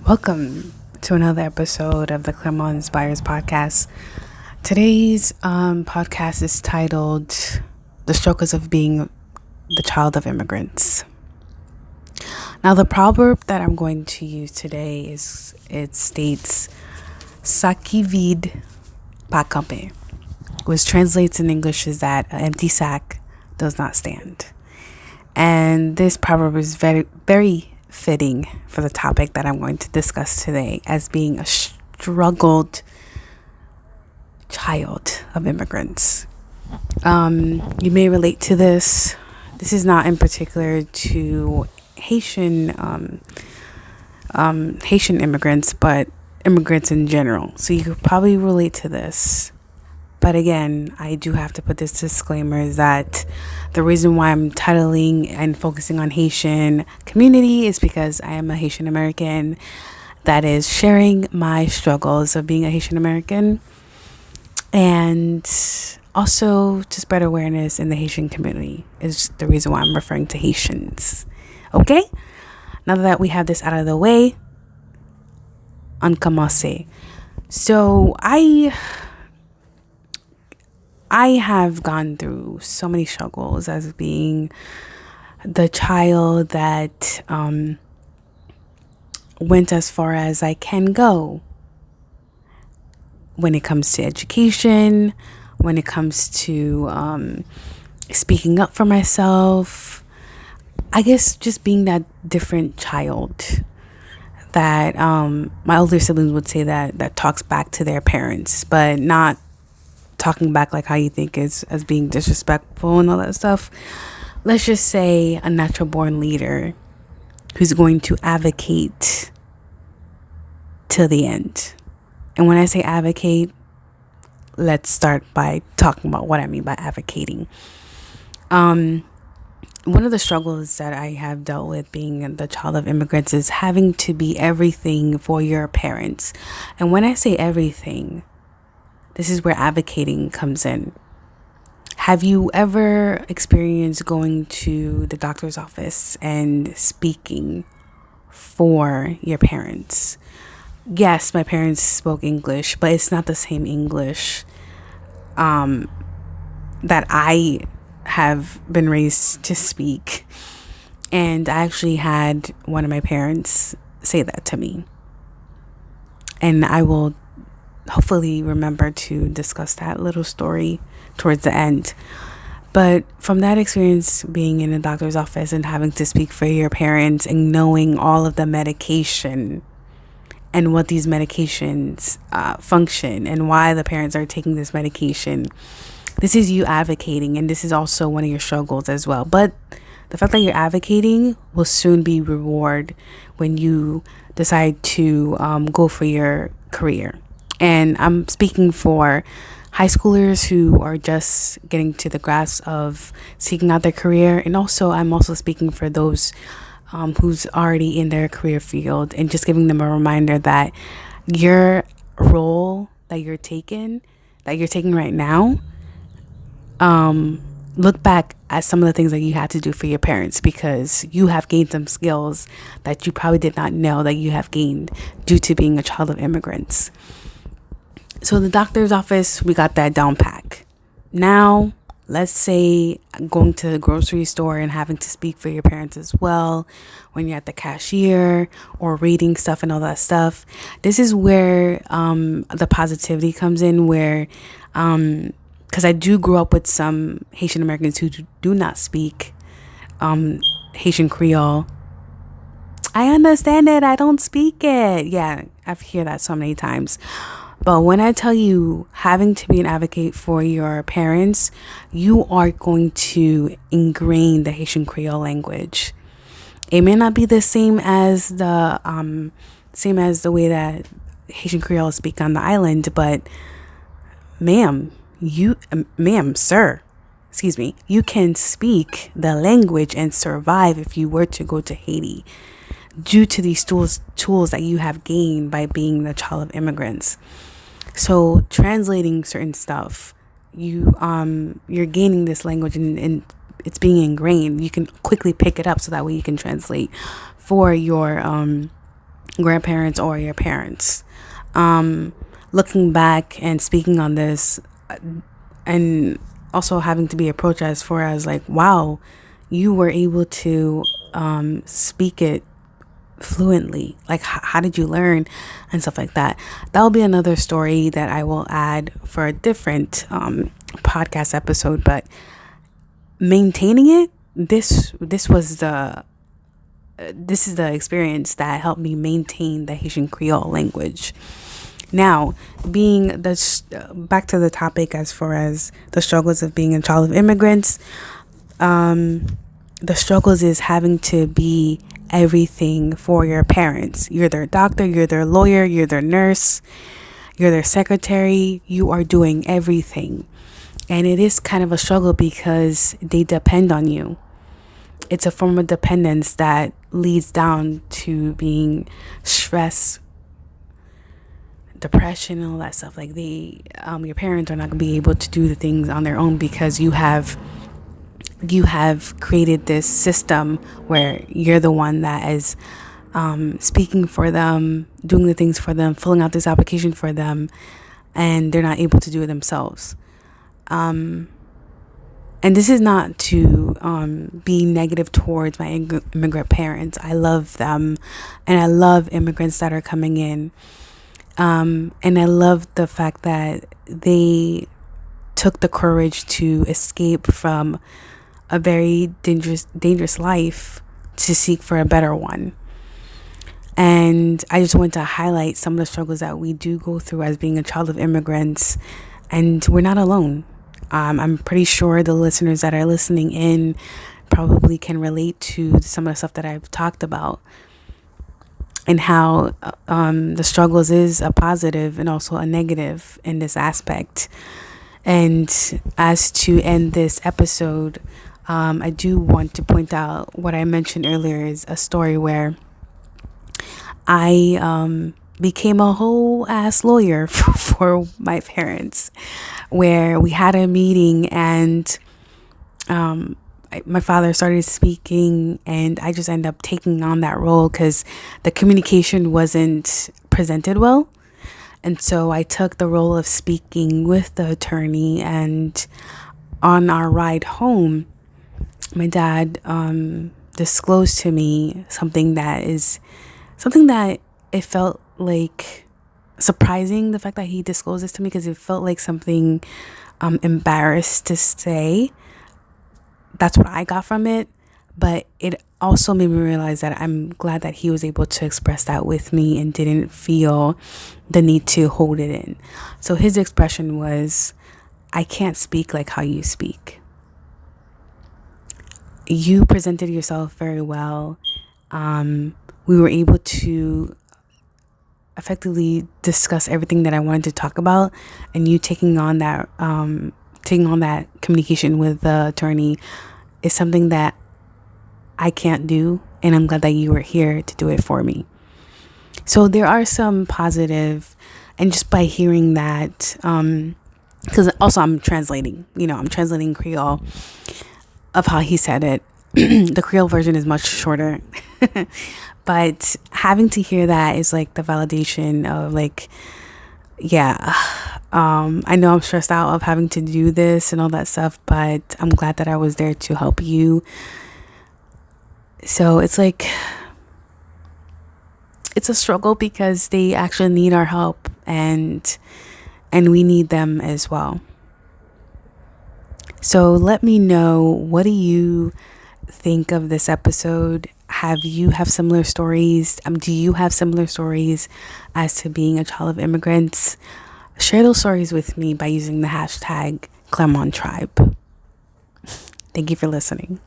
Welcome to another episode of the Clermoninspires podcast. Today's podcast is titled "The Struggles of Being the Child of Immigrants." Now, the proverb that I'm going to use today it states "Saki vide pa campe," which translates in English is that an empty sack does not stand. And this proverb is very, very fitting for the topic that I'm going to discuss today as being a struggled child of immigrants. You may relate to this. This is not in particular to Haitian immigrants, but immigrants in general. So you could probably relate to this. But again, I do have to put this disclaimer is that the reason why I'm titling and focusing on Haitian community is because I am a Haitian-American that is sharing my struggles of being a Haitian-American and also to spread awareness in the Haitian community is the reason why I'm referring to Haitians. Okay? Now that we have this out of the way, on commence. So I have gone through so many struggles as being the child that went as far as I can go when it comes to education, when it comes to speaking up for myself. I guess just being that different child that my older siblings would say that talks back to their parents, but not talking back like how you think is as being disrespectful and all that stuff. Let's just say a natural born leader who's going to advocate till the end. And when I say advocate, let's start by talking about what I mean by advocating. One of the struggles that I have dealt with being the child of immigrants is having to be everything for your parents. And when I say everything, this is where advocating comes in. Have you ever experienced going to the doctor's office and speaking for your parents? Yes, my parents spoke English, but it's not the same English that I have been raised to speak. And I actually had one of my parents say that to me. And I will hopefully remember to discuss that little story towards the end. But from that experience being in a doctor's office and having to speak for your parents and knowing all of the medication and what these medications function and why the parents are taking this medication, this is you advocating, and this is also one of your struggles as well. But the fact that you're advocating will soon be reward when you decide to go for your career. And I'm speaking for high schoolers who are just getting to the grasp of seeking out their career. And also, I'm also speaking for those who's already in their career field and just giving them a reminder that your role that you're taking right now, look back at some of the things that you had to do for your parents because you have gained some skills that you probably did not know that you have gained due to being a child of immigrants. So the doctor's office, we got that down pack. Now, let's say going to the grocery store and having to speak for your parents as well when you're at the cashier or reading stuff and all that stuff. This is where the positivity comes in where, because I do grow up with some Haitian Americans who do not speak Haitian Creole. I understand it. I don't speak it. Yeah, I've heard that so many times. But when I tell you having to be an advocate for your parents, you are going to ingrain the Haitian Creole language. It may not be the same as the way that Haitian Creole speak on the island, but sir, excuse me, you can speak the language and survive if you were to go to Haiti due to these tools that you have gained by being the child of immigrants. So translating certain stuff, you're gaining this language and it's being ingrained. You can quickly pick it up so that way you can translate for your grandparents or your parents. Looking back and speaking on this, and also having to be approached as far as like, wow, you were able to speak it fluently. Like, how did you learn and stuff like that? That will be another story that I will add for a different podcast episode. But maintaining it, this was the this is the experience that helped me maintain the Haitian Creole language. Now, being back to the topic as far as the struggles of being a child of immigrants, the struggles is having to be everything for your parents. You're their doctor, you're their lawyer, you're their nurse, you're their secretary. You are doing everything. And it is kind of a struggle because they depend on you. It's a form of dependence that leads down to being stress, depression, and all that stuff. Like your parents are not going to be able to do the things on their own because you have created this system where you're the one that is speaking for them, doing the things for them, filling out this application for them, and they're not able to do it themselves. And this is not to be negative towards my immigrant parents. I love them, and I love immigrants that are coming in. And I love the fact that they took the courage to escape from a very dangerous life to seek for a better one. And I just want to highlight some of the struggles that we do go through as being a child of immigrants, and we're not alone. I'm pretty sure the listeners that are listening in probably can relate to some of the stuff that I've talked about, and how the struggles is a positive and also a negative in this aspect. And as to end this episode, I do want to point out what I mentioned earlier is a story where I became a whole ass lawyer for my parents, where we had a meeting and my father started speaking, and I just ended up taking on that role because the communication wasn't presented well. And so I took the role of speaking with the attorney, and on our ride home, my dad disclosed to me something that it felt like surprising, the fact that he disclosed this to me, because it felt like something embarrassed to say. That's what I got from it. But it also made me realize that I'm glad that he was able to express that with me and didn't feel the need to hold it in. So his expression was, I can't speak like how you speak. You presented yourself very well. We were able to effectively discuss everything that I wanted to talk about, and you taking on that communication with the attorney is something that I can't do, and I'm glad that you were here to do it for me. So there are some positive, and just by hearing that, because also I'm translating Creole of how he said it. The Creole version is much shorter. But having to hear that is like the validation of like, yeah, I know I'm stressed out of having to do this and all that stuff, but I'm glad that I was there to help you. So it's like, it's a struggle because they actually need our help, and we need them as well. So let me know, what do you think of this episode? Have similar stories? Do you have similar stories as to being a child of immigrants? Share those stories with me by using the hashtag ClermonTribe. Thank you for listening.